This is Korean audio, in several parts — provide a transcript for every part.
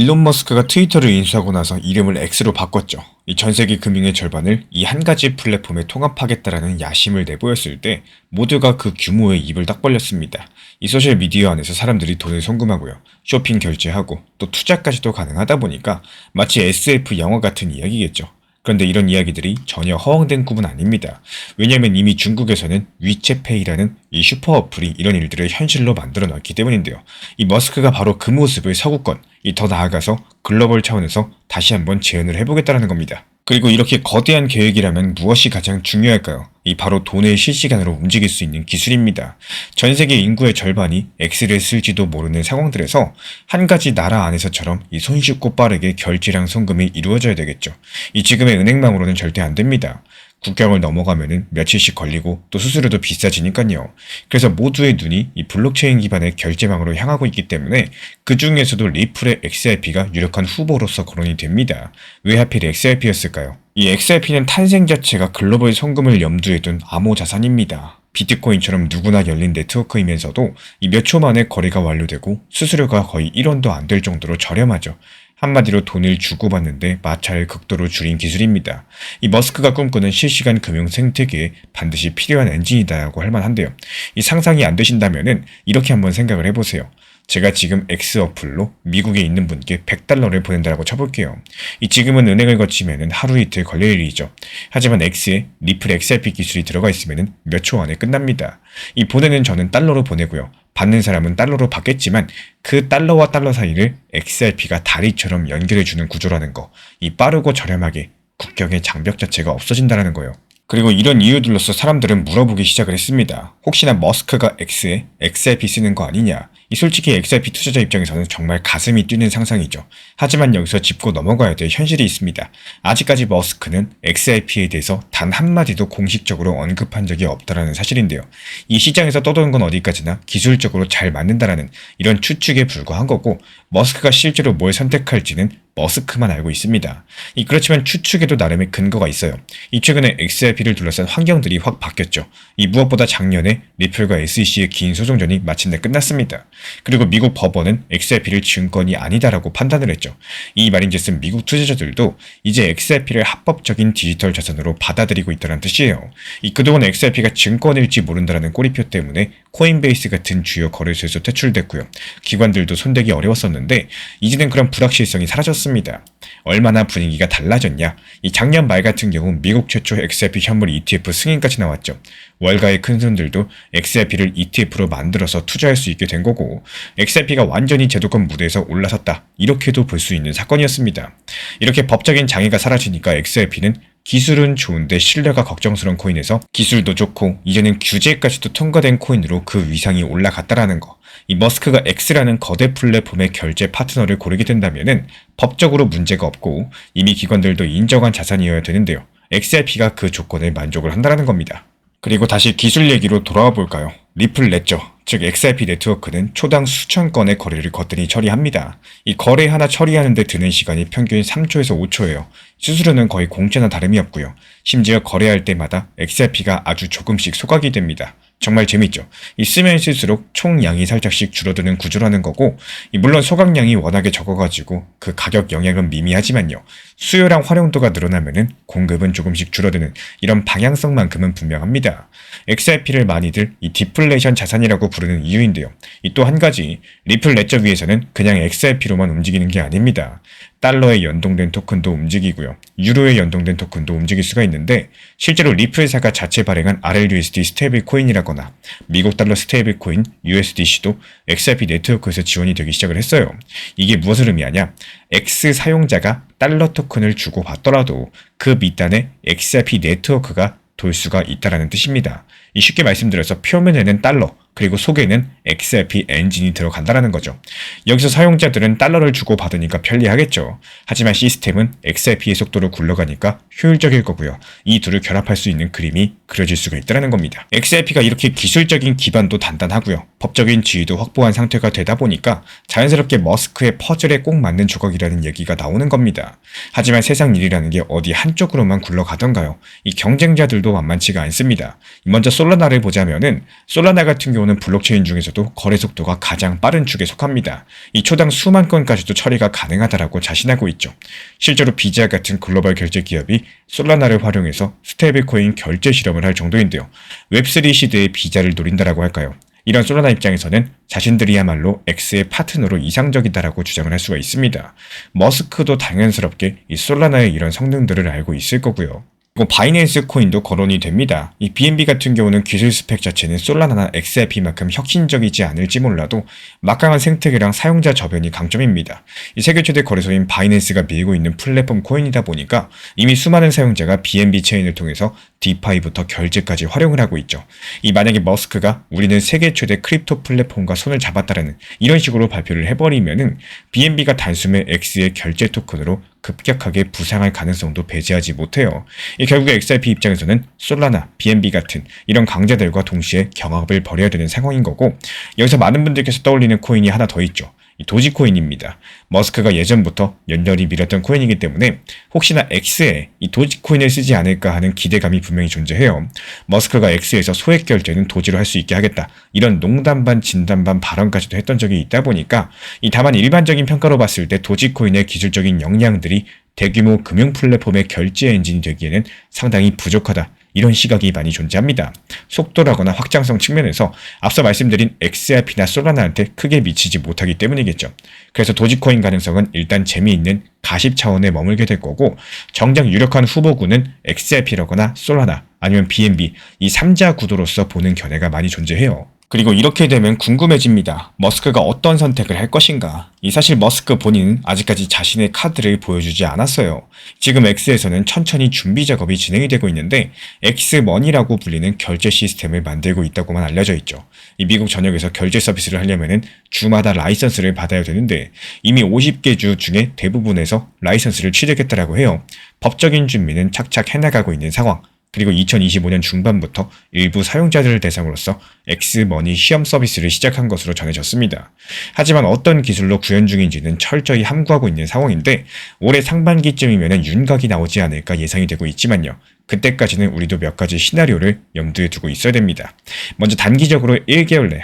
일론 머스크가 트위터를 인수하고 나서 이름을 X로 바꿨죠. 이 전 세계 금융의 절반을 이 한 가지 플랫폼에 통합하겠다라는 야심을 내보였을 때 모두가 그 규모에 입을 딱 벌렸습니다. 이 소셜미디어 안에서 사람들이 돈을 송금하고요. 쇼핑 결제하고 또 투자까지도 가능하다 보니까 마치 SF 영화 같은 이야기겠죠. 그런데 이런 이야기들이 전혀 허황된 꿈은 아닙니다. 왜냐하면 이미 중국에서는 위챗페이라는 이 슈퍼 어플이 이런 일들을 현실로 만들어 놨기 때문인데요. 이 머스크가 바로 그 모습을 서구권, 더 나아가서 글로벌 차원에서 다시 한번 재현을 해보겠다는 겁니다. 그리고 이렇게 거대한 계획이라면 무엇이 가장 중요할까요? 이 바로 돈을 실시간으로 움직일 수 있는 기술입니다. 전 세계 인구의 절반이 X를 쓸지도 모르는 상황들에서 한 가지 나라 안에서처럼 이 손쉽고 빠르게 결제랑 송금이 이루어져야 되겠죠. 이 지금의 은행망으로는 절대 안 됩니다. 국경을 넘어가면은 며칠씩 걸리고 또 수수료도 비싸지니까요. 그래서 모두의 눈이 이 블록체인 기반의 결제망으로 향하고 있기 때문에 그 중에서도 리플의 XRP가 유력한 후보로서 거론이 됩니다. 왜 하필 XRP였을까요? 이 XRP는 탄생 자체가 글로벌 송금을 염두에 둔 암호 자산입니다. 비트코인처럼 누구나 열린 네트워크이면서도 이 몇 초 만에 거래가 완료되고 수수료가 거의 1원도 안 될 정도로 저렴하죠. 한마디로 돈을 주고받는데 마찰을 극도로 줄인 기술입니다. 이 머스크가 꿈꾸는 실시간 금융 생태계에 반드시 필요한 엔진이다라고 할 만한데요. 이 상상이 안 되신다면은 이렇게 한번 생각을 해보세요. 제가 지금 X 어플로 미국에 있는 분께 $100를 보낸다라고 쳐볼게요. 이 지금은 은행을 거치면은 하루 이틀 걸릴 일이죠. 하지만 X에 리플 XRP 기술이 들어가 있으면은 몇 초 안에 끝납니다. 이 보내는 저는 달러로 보내고요. 받는 사람은 달러로 받겠지만 그 달러와 달러 사이를 XRP가 다리처럼 연결해주는 구조라는 거. 이 빠르고 저렴하게 국경의 장벽 자체가 없어진다는 거예요. 그리고 이런 이유들로서 사람들은 물어보기 시작을 했습니다. 혹시나 머스크가 X에 XRP 쓰는 거 아니냐? 이 솔직히 XRP 투자자 입장에서는 정말 가슴이 뛰는 상상이죠. 하지만 여기서 짚고 넘어가야 될 현실이 있습니다. 아직까지 머스크는 XRP에 대해서 단 한마디도 공식적으로 언급한 적이 없다는 사실인데요. 이 시장에서 떠도는 건 어디까지나 기술적으로 잘 맞는다라는 이런 추측에 불과한 거고, 머스크가 실제로 뭘 선택할지는 머스크만 알고 있습니다. 그렇지만 추측에도 나름의 근거가 있어요. 최근에 XRP를 둘러싼 환경들이 확 바뀌었죠. 무엇보다 작년에 리플과 SEC의 긴 소송전이 마침내 끝났습니다. 그리고 미국 법원은 XRP를 증권이 아니다라고 판단을 했죠. 이 말인즉슨 미국 투자자들도 이제 XRP를 합법적인 디지털 자산으로 받아들이고 있다는 뜻이에요. 그동안 XRP가 증권일지 모른다라는 꼬리표 때문에 코인베이스 같은 주요 거래소에서 퇴출됐고요. 기관들도 손대기 어려웠었는데 이제는 그런 불확실성이 사라졌습니다. 얼마나 분위기가 달라졌냐? 작년 말 같은 경우 미국 최초 XRP 현물 ETF 승인까지 나왔죠. 월가의 큰 손들도 XRP를 ETF로 만들어서 투자할 수 있게 된 거고, XRP가 완전히 제도권 무대에서 올라섰다, 이렇게도 볼 수 있는 사건이었습니다. 이렇게 법적인 장애가 사라지니까 XRP는 기술은 좋은데 신뢰가 걱정스러운 코인에서 기술도 좋고 이제는 규제까지도 통과된 코인으로 그 위상이 올라갔다라는 거. 머스크가 X라는 거대 플랫폼의 결제 파트너를 고르게 된다면은 법적으로 문제가 없고 이미 기관들도 인정한 자산이어야 되는데요. XRP가 그 조건에 만족을 한다는 겁니다. 그리고 다시 기술 얘기로 돌아와 볼까요? 리플 레저, 즉 XRP 네트워크는 초당 수천 건의 거래를 거뜬히 처리합니다. 거래 하나 처리하는 데 드는 시간이 평균 3초에서 5초예요. 수수료는 거의 공짜나 다름이 없고요. 심지어 거래할 때마다 XRP가 아주 조금씩 소각이 됩니다. 정말 재밌죠? 쓰면 쓸수록 총량이 살짝씩 줄어드는 구조라는 거고, 물론 소각량이 워낙에 적어가지고 그 가격 영향은 미미하지만요. 수요랑 활용도가 늘어나면은 공급은 조금씩 줄어드는 이런 방향성만큼은 분명합니다. XRP를 많이들 디플레이션 자산이라고 부르는 이유인데요. 또 한 가지, 리플 레저 위에서는 그냥 XRP로만 움직이는 게 아닙니다. 달러에 연동된 토큰도 움직이고요. 유로에 연동된 토큰도 움직일 수가 있는데, 실제로 리플사가 자체 발행한 RLUSD 스테이블 코인이라거나 미국 달러 스테이블 코인 USDC도 XRP 네트워크에서 지원이 되기 시작을 했어요. 이게 무엇을 의미하냐? X 사용자가 달러 토큰을 주고 받더라도 그 밑단에 XRP 네트워크가 돌 수가 있다는 뜻입니다. 쉽게 말씀드려서 표면에는 달러, 그리고 속에는 XRP 엔진이 들어간다는 거죠. 여기서 사용자들은 달러를 주고 받으니까 편리하겠죠. 하지만 시스템은 XRP의 속도로 굴러가니까 효율적일 거고요. 이 둘을 결합할 수 있는 그림이 그려질 수가 있다는 겁니다. XRP가 이렇게 기술적인 기반도 단단하고요. 법적인 지위도 확보한 상태가 되다 보니까 자연스럽게 머스크의 퍼즐에 꼭 맞는 조각이라는 얘기가 나오는 겁니다. 하지만 세상 일이라는 게 어디 한쪽으로만 굴러가던가요? 경쟁자들도 만만치가 않습니다. 먼저 솔라나를 보자면은, 솔라나 같은 경우는 들어오는 블록체인 중에서도 거래 속도가 가장 빠른 축에 속합니다. 이 초당 수만 건까지도 처리가 가능하다라고 자신하고 있죠. 실제로 비자 같은 글로벌 결제 기업이 솔라나를 활용해서 스테이블코인 결제 실험을 할 정도인데요. 웹3 시대의 비자를 노린다라고 할까요? 이런 솔라나 입장에서는 자신들이야말로 X의 파트너로 이상적이다라고 주장을 할 수가 있습니다. 머스크도 당연스럽게 이 솔라나의 이런 성능들을 알고 있을 거고요. 그리고 바이낸스 코인도 거론이 됩니다. 이 BNB 같은 경우는 기술 스펙 자체는 솔라나나 XRP만큼 혁신적이지 않을지 몰라도 막강한 생태계랑 사용자 저변이 강점입니다. 이 세계 최대 거래소인 바이낸스가 밀고 있는 플랫폼 코인이다 보니까 이미 수많은 사용자가 BNB 체인을 통해서 디파이부터 결제까지 활용을 하고 있죠. 이 만약에 머스크가 우리는 세계 최대 크립토 플랫폼과 손을 잡았다라는 이런 식으로 발표를 해버리면은 BNB가 단숨에 X의 결제 토큰으로 급격하게 부상할 가능성도 배제하지 못해요. 결국에 XRP 입장에서는 솔라나, BNB 같은 이런 강자들과 동시에 경합을 벌여야 되는 상황인 거고, 여기서 많은 분들께서 떠올리는 코인이 하나 더 있죠. 이 도지코인입니다. 머스크가 예전부터 연달이 밀었던 코인이기 때문에 혹시나 X에 이 도지코인을 쓰지 않을까 하는 기대감이 분명히 존재해요. 머스크가 X에서 소액 결제는 도지로 할 수 있게 하겠다. 이런 농담 반 진담 반 발언까지도 했던 적이 있다 보니까 다만 일반적인 평가로 봤을 때 도지코인의 기술적인 역량들이 대규모 금융 플랫폼의 결제 엔진이 되기에는 상당히 부족하다. 이런 시각이 많이 존재합니다. 속도라거나 확장성 측면에서 앞서 말씀드린 XRP나 솔라나한테 크게 미치지 못하기 때문이겠죠. 그래서 도지코인 가능성은 일단 재미있는 가십 차원에 머물게 될 거고, 정작 유력한 후보군은 XRP라거나 솔라나 아니면 BNB 이 3자 구도로서 보는 견해가 많이 존재해요. 그리고 이렇게 되면 궁금해집니다. 머스크가 어떤 선택을 할 것인가? 사실 머스크 본인은 아직까지 자신의 카드를 보여주지 않았어요. 지금 X에서는 천천히 준비 작업이 진행이 되고 있는데 X머니라고 불리는 결제 시스템을 만들고 있다고만 알려져 있죠. 미국 전역에서 결제 서비스를 하려면 주마다 라이선스를 받아야 되는데 이미 50개 주 중에 대부분에서 라이선스를 취득했다라고 해요. 법적인 준비는 착착 해나가고 있는 상황. 그리고 2025년 중반부터 일부 사용자들을 대상으로서 X머니 시험 서비스를 시작한 것으로 전해졌습니다. 하지만 어떤 기술로 구현 중인지는 철저히 함구하고 있는 상황인데 올해 상반기쯤이면 윤곽이 나오지 않을까 예상이 되고 있지만요. 그때까지는 우리도 몇 가지 시나리오를 염두에 두고 있어야 됩니다. 먼저 단기적으로 1개월 내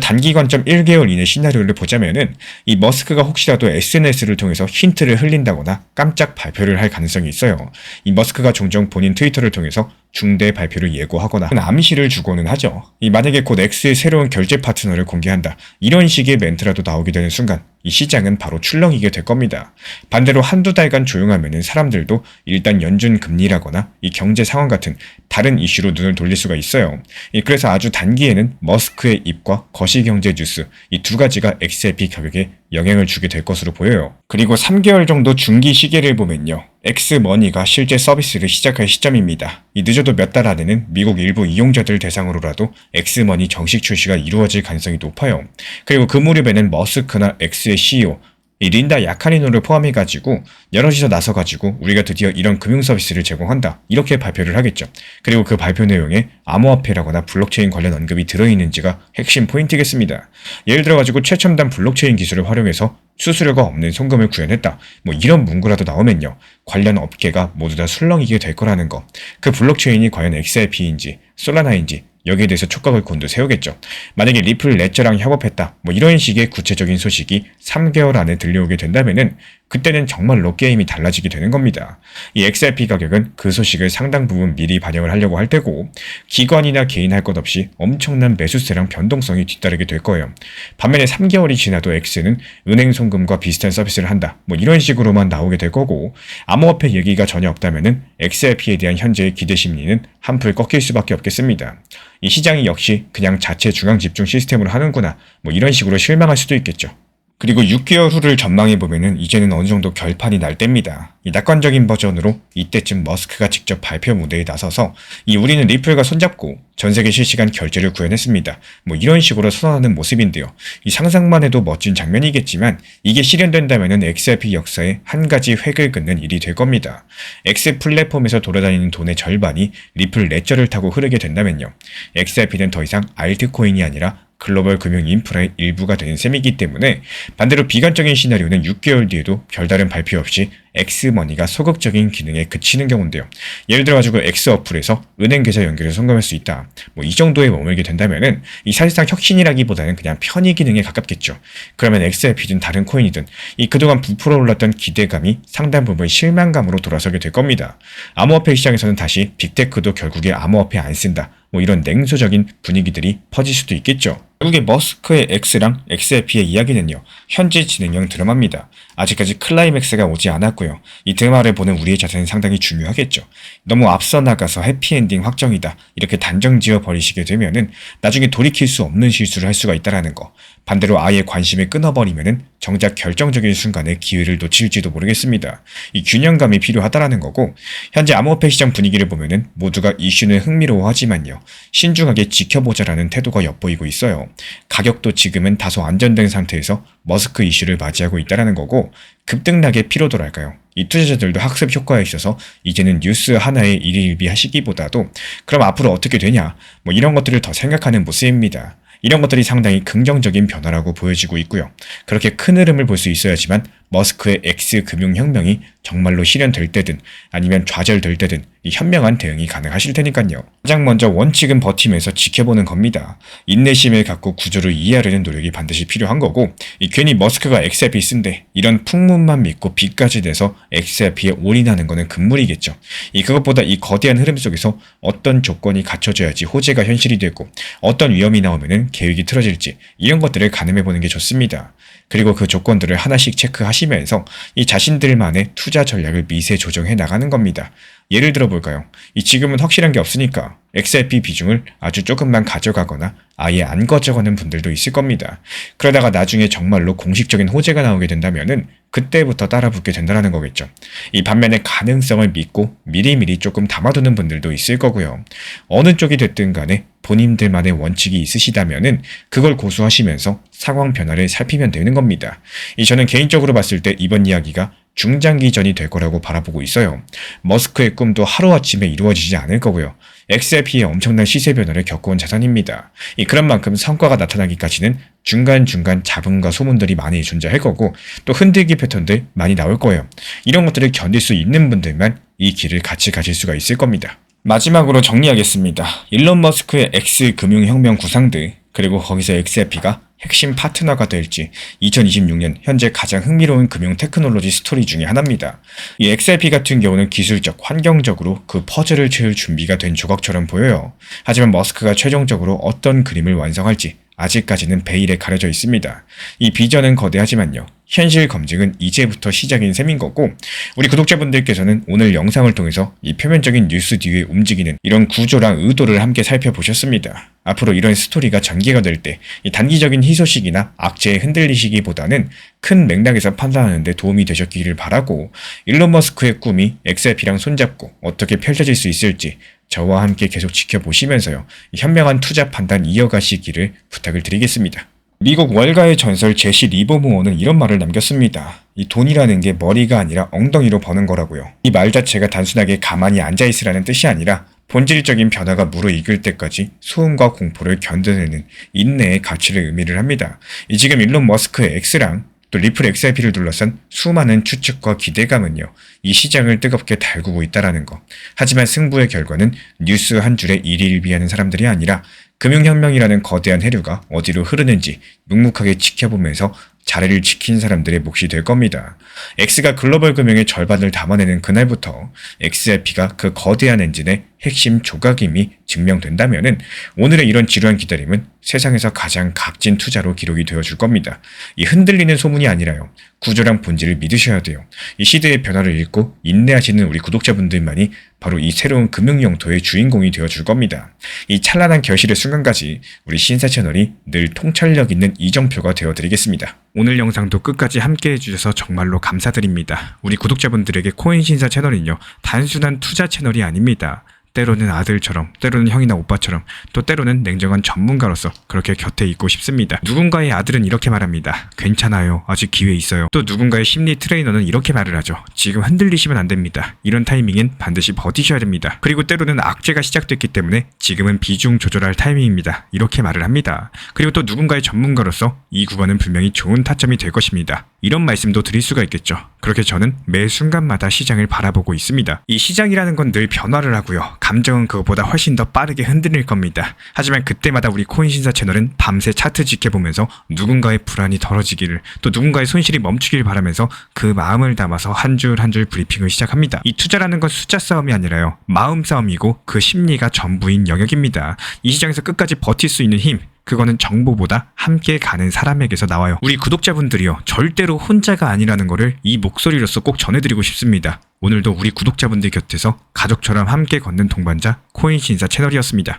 단기 관점 1개월 이내 시나리오를 보자면은 이 머스크가 혹시라도 SNS를 통해서 힌트를 흘린다거나 깜짝 발표를 할 가능성이 있어요. 이 머스크가 종종 본인 트위터를 통해서 중대 발표를 예고하거나 암시를 주고는 하죠. 만약에 곧 X의 새로운 결제 파트너를 공개한다. 이런 식의 멘트라도 나오게 되는 순간 이 시장은 바로 출렁이게 될 겁니다. 반대로 한두 달간 조용하면은 사람들도 일단 연준 금리라거나 이 경제 상황 같은 다른 이슈로 눈을 돌릴 수가 있어요. 그래서 아주 단기에는 머스크의 입과 거시경제 뉴스 이 두 가지가 XRP 가격에 영향을 주게 될 것으로 보여요. 그리고 3개월 정도 중기 시계를 보면요. X머니가 실제 서비스를 시작할 시점입니다. 늦어도 몇 달 안에는 미국 일부 이용자들 대상으로라도 X머니 정식 출시가 이루어질 가능성이 높아요. 그리고 그 무렵에는 머스크나 X의 CEO 린다 야카리노를 포함해가지고 여럿이서 나서가지고 우리가 드디어 이런 금융 서비스를 제공한다. 이렇게 발표를 하겠죠. 그리고 그 발표 내용에 암호화폐라거나 블록체인 관련 언급이 들어있는지가 핵심 포인트겠습니다. 예를 들어가지고 최첨단 블록체인 기술을 활용해서 수수료가 없는 송금을 구현했다. 이런 문구라도 나오면요. 관련 업계가 모두 다 술렁이게 될 거라는 거. 그 블록체인이 과연 XRP인지 솔라나인지 여기에 대해서 촉각을 곤두세우겠죠. 만약에 리플 레저랑 협업했다. 이런 식의 구체적인 소식이 3개월 안에 들려오게 된다면은 그때는 정말로 게임이 달라지게 되는 겁니다. 이 XRP 가격은 그 소식을 상당 부분 미리 반영을 하려고 할 테고 기관이나 개인 할 것 없이 엄청난 매수세랑 변동성이 뒤따르게 될 거예요. 반면에 3개월이 지나도 X는 은행 송금과 비슷한 서비스를 한다. 이런 식으로만 나오게 될 거고 암호화폐 얘기가 전혀 없다면은 XRP에 대한 현재의 기대 심리는 한풀 꺾일 수밖에 없겠습니다. 이 시장이 역시 그냥 자체 중앙 집중 시스템으로 하는구나. 이런 식으로 실망할 수도 있겠죠. 그리고 6개월 후를 전망해보면은 이제는 어느 정도 결판이 날 때입니다. 낙관적인 버전으로 이때쯤 머스크가 직접 발표 무대에 나서서 우리는 리플과 손잡고 전세계 실시간 결제를 구현했습니다. 이런 식으로 선언하는 모습인데요. 상상만 해도 멋진 장면이겠지만 이게 실현된다면은 XRP 역사에 한 가지 획을 긋는 일이 될 겁니다. X 플랫폼에서 돌아다니는 돈의 절반이 리플 레저를 타고 흐르게 된다면요. XRP는 더 이상 알트코인이 아니라 글로벌 금융 인프라의 일부가 되는 셈이기 때문에 반대로 비관적인 시나리오는 6개월 뒤에도 별다른 발표 없이 X머니가 소극적인 기능에 그치는 경우인데요. 예를 들어가지고 X 어플에서 은행 계좌 연결을 성공할 수 있다. 이 정도에 머물게 된다면은 이 사실상 혁신이라기보다는 그냥 편의 기능에 가깝겠죠. 그러면 XRP든 다른 코인이든 이 그동안 부풀어 올랐던 기대감이 상당 부분 실망감으로 돌아서게 될 겁니다. 암호화폐 시장에서는 다시 빅테크도 결국에 암호화폐 안 쓴다. 이런 냉소적인 분위기들이 퍼질 수도 있겠죠. 결국에 머스크의 X랑 XRP의 이야기는요, 현재 진행형 드라마입니다. 아직까지 클라이맥스가 오지 않았고요. 이 드라마를 보는 우리의 자세는 상당히 중요하겠죠. 너무 앞서 나가서 해피엔딩 확정이다, 이렇게 단정 지어 버리시게 되면은 나중에 돌이킬 수 없는 실수를 할 수가 있다라는 거. 반대로 아예 관심을 끊어버리면은 정작 결정적인 순간에 기회를 놓칠지도 모르겠습니다. 이 균형감이 필요하다라는 거고, 현재 암호화폐 시장 분위기를 보면은 모두가 이슈는 흥미로워하지만요, 신중하게 지켜보자라는 태도가 엿보이고 있어요. 가격도 지금은 다소 안정된 상태에서 머스크 이슈를 맞이하고 있다는 거고, 급등락의 피로도랄까요? 이 투자자들도 학습 효과에 있어서 이제는 뉴스 하나에 일희일비하시기보다도 그럼 앞으로 어떻게 되냐, 이런 것들을 더 생각하는 모습입니다. 이런 것들이 상당히 긍정적인 변화라고 보여지고 있고요. 그렇게 큰 흐름을 볼 수 있어야지만 머스크의 X 금융혁명이 정말로 실현될 때든 아니면 좌절될 때든 이 현명한 대응이 가능하실 테니까요. 가장 먼저 원칙은 버티면서 지켜보는 겁니다. 인내심을 갖고 구조를 이해하려는 노력이 반드시 필요한 거고, 이 괜히 머스크가 XRP 쓴데 이런 풍문만 믿고 빚까지 내서 XRP에 올인하는 거는 금물이겠죠. 그것보다 이 거대한 흐름 속에서 어떤 조건이 갖춰져야지 호재가 현실이 되고 어떤 위험이 나오면은 계획이 틀어질지, 이런 것들을 가늠해보는 게 좋습니다. 그리고 그 조건들을 하나씩 체크하시면서 이 자신들만의 투자 전략을 미세 조정해 나가는 겁니다. 예를 들어 볼까요? 지금은 확실한 게 없으니까 XRP 비중을 아주 조금만 가져가거나 아예 안 가져가는 분들도 있을 겁니다. 그러다가 나중에 정말로 공식적인 호재가 나오게 된다면은 그때부터 따라붙게 된다는 거겠죠. 이 반면에 가능성을 믿고 미리미리 조금 담아두는 분들도 있을 거고요. 어느 쪽이 됐든 간에 본인들만의 원칙이 있으시다면은 그걸 고수하시면서 상황 변화를 살피면 되는 겁니다. 저는 개인적으로 봤을 때 이번 이야기가 중장기전이 될 거라고 바라보고 있어요. 머스크의 꿈도 하루아침에 이루어지지 않을 거고요. XRP의 엄청난 시세 변화를 겪어온 자산입니다. 그런 만큼 성과가 나타나기까지는 중간중간 잡음과 소문들이 많이 존재할 거고, 또 흔들기 패턴들 많이 나올 거예요. 이런 것들을 견딜 수 있는 분들만 이 길을 같이 가실 수가 있을 겁니다. 마지막으로 정리하겠습니다. 일론 머스크의 X 금융혁명 구상들, 그리고 거기서 XRP가 핵심 파트너가 될지 2026년 현재 가장 흥미로운 금융 테크놀로지 스토리 중에 하나입니다. 이 XRP 같은 경우는 기술적, 환경적으로 그 퍼즐을 채울 준비가 된 조각처럼 보여요. 하지만 머스크가 최종적으로 어떤 그림을 완성할지 아직까지는 베일에 가려져 있습니다. 이 비전은 거대하지만요, 현실 검증은 이제부터 시작인 셈인 거고, 우리 구독자분들께서는 오늘 영상을 통해서 이 표면적인 뉴스 뒤에 움직이는 이런 구조랑 의도를 함께 살펴보셨습니다. 앞으로 이런 스토리가 전개가 될 때 이 단기적인 희소식이나 악재에 흔들리시기보다는 큰 맥락에서 판단하는 데 도움이 되셨기를 바라고, 일론 머스크의 꿈이 XRP랑 손잡고 어떻게 펼쳐질 수 있을지 저와 함께 계속 지켜보시면서요, 현명한 투자 판단 이어가시기를 부탁을 드리겠습니다. 미국 월가의 전설 제시 리버모어는 이런 말을 남겼습니다. 이 돈이라는 게 머리가 아니라 엉덩이로 버는 거라고요. 이 말 자체가 단순하게 가만히 앉아있으라는 뜻이 아니라 본질적인 변화가 무르익을 때까지 소음과 공포를 견뎌내는 인내의 가치를 의미를 합니다. 지금 일론 머스크의 X랑 또 리플 XRP를 둘러싼 수많은 추측과 기대감은요, 이 시장을 뜨겁게 달구고 있다라는 거. 하지만 승부의 결과는 뉴스 한 줄에 일희일비하는 사람들이 아니라 금융혁명이라는 거대한 해류가 어디로 흐르는지 묵묵하게 지켜보면서 자리를 지킨 사람들의 몫이 될 겁니다. X가 글로벌 금융의 절반을 담아내는 그날부터 XRP가 그 거대한 엔진의 핵심 조각임이 증명된다면은 오늘의 이런 지루한 기다림은 세상에서 가장 값진 투자로 기록이 되어줄 겁니다. 이 흔들리는 소문이 아니라요, 구조랑 본질을 믿으셔야 돼요. 이 시대의 변화를 읽고 인내하시는 우리 구독자분들만이 바로 이 새로운 금융영토의 주인공이 되어줄 겁니다. 이 찬란한 결실의 순간까지 우리 신사 채널이 늘 통찰력 있는 이정표가 되어드리겠습니다. 오늘 영상도 끝까지 함께 해주셔서 정말로 감사드립니다. 우리 구독자분들에게 코인신사 채널은요, 단순한 투자 채널이 아닙니다. 때로는 아들처럼, 때로는 형이나 오빠처럼, 또 때로는 냉정한 전문가로서 그렇게 곁에 있고 싶습니다. 누군가의 아들은 이렇게 말합니다. 괜찮아요. 아직 기회 있어요. 또 누군가의 심리 트레이너는 이렇게 말을 하죠. 지금 흔들리시면 안 됩니다. 이런 타이밍엔 반드시 버티셔야 됩니다. 그리고 때로는 악재가 시작됐기 때문에 지금은 비중 조절할 타이밍입니다. 이렇게 말을 합니다. 그리고 또 누군가의 전문가로서 이 구간은 분명히 좋은 타점이 될 것입니다. 이런 말씀도 드릴 수가 있겠죠. 그렇게 저는 매 순간마다 시장을 바라보고 있습니다. 이 시장이라는 건 늘 변화를 하고요. 감정은 그것보다 훨씬 더 빠르게 흔들릴 겁니다. 하지만 그때마다 우리 코인신사 채널은 밤새 차트 지켜보면서 누군가의 불안이 덜어지기를, 또 누군가의 손실이 멈추길 바라면서 그 마음을 담아서 한 줄 한 줄 브리핑을 시작합니다. 이 투자라는 건 숫자 싸움이 아니라요. 마음 싸움이고 그 심리가 전부인 영역입니다. 이 시장에서 끝까지 버틸 수 있는 힘, 그거는 정보보다 함께 가는 사람에게서 나와요. 우리 구독자분들이요, 절대로 혼자가 아니라는 거를 이 목소리로서 꼭 전해드리고 싶습니다. 오늘도 우리 구독자분들 곁에서 가족처럼 함께 걷는 동반자 코인신사 채널이었습니다.